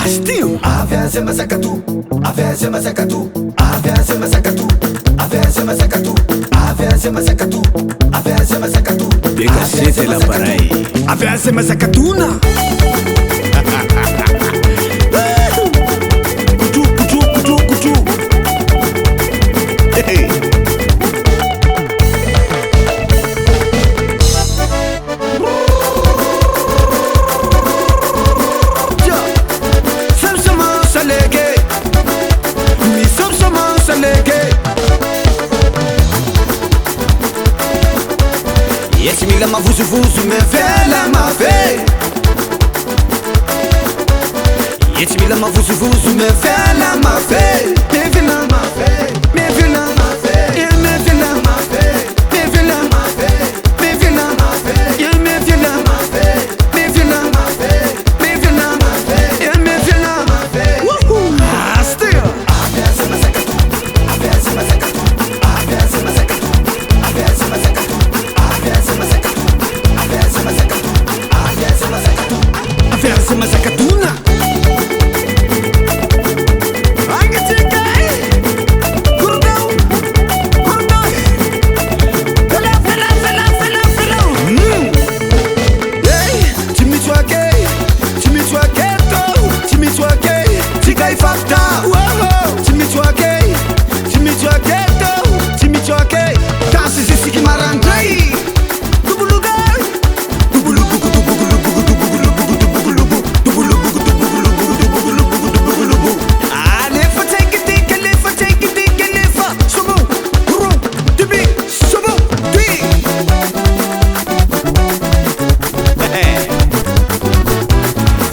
Astio Avese masakatu Avese masakatu Avese masakatu Avese masakatu Avese masakatu Avese masakatu De cacete la parai Avese masakatuna Kuchu Hey Yes, mi lama vuzu me vela ma ve. Yes, mi lama vuzu me vela ma ve. Me vela ma ve. Me vela ma ve. Me vela ma ve. Me vela ma ve. Me vela ma ve. Me vela ma ve. Me vela ma ve. Me vela ma ve. Me vela ma ve. Woohoo! Astio. Avese masakatu. Avese masakatu. Avese masakatu. Avese masakatu. Avese masakatuna Anga tikai Kurdau Fela Hey, Chimichwake Tikai fakta Chimichwake Tasi sisi kimarandai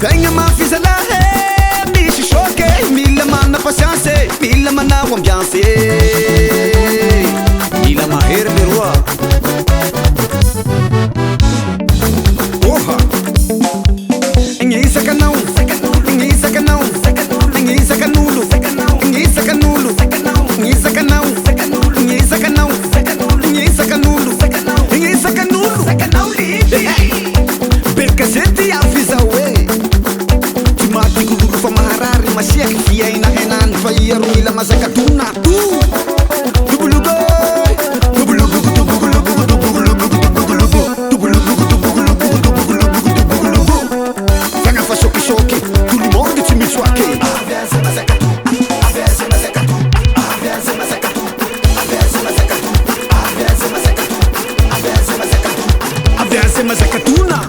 Venha ma fizela mi si choque mila mana pacience mila mana ambiance mila ma herberwa oha ngisa kanau ngisa kanau ngisa kanulu ngisa kanulu ngisa kanau ngisa kanau ngisa kanulu ngisa kanulu Berkaseti avisa we Timati kuluru fa maharari Masiak kia ina enan Fa iaru ila masakatuna Dubulugo Fanga fa shoki Tout le monde timichwake Avese masakatu Avese masakatu Avese masakatu Avese masakatu Avese masakatu Avese masakatu Avese masakatuna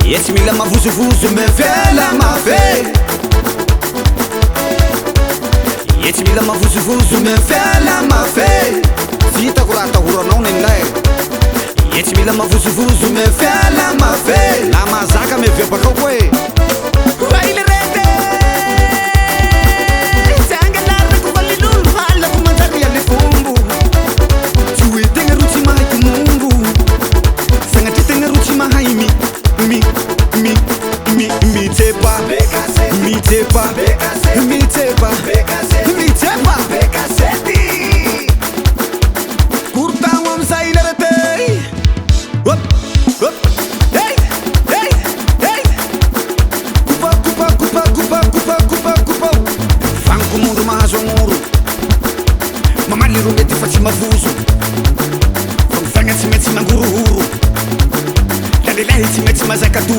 Yes, mi lama vuzu me vela ma ve. Yes, mi lama vuzu me vela ma ve. Sita kurata hurona unenai. Yes, mi lama vuzu me vela ma ve. La mazaka me ve baka kwe. Baile rete. Sanga larga kuvalidul hala kumantari ya lefumbu. Tuwe tenga ruchi mahai kumungu. Sanga tenga ruchi mahai mi tepa Kurta wam sailarte Hop Hey Kupa Fanku mundu mahazonguru Mamali rubeti faci mafuzu Fanga timeti manguru huru Lalilahi timeti mazakatu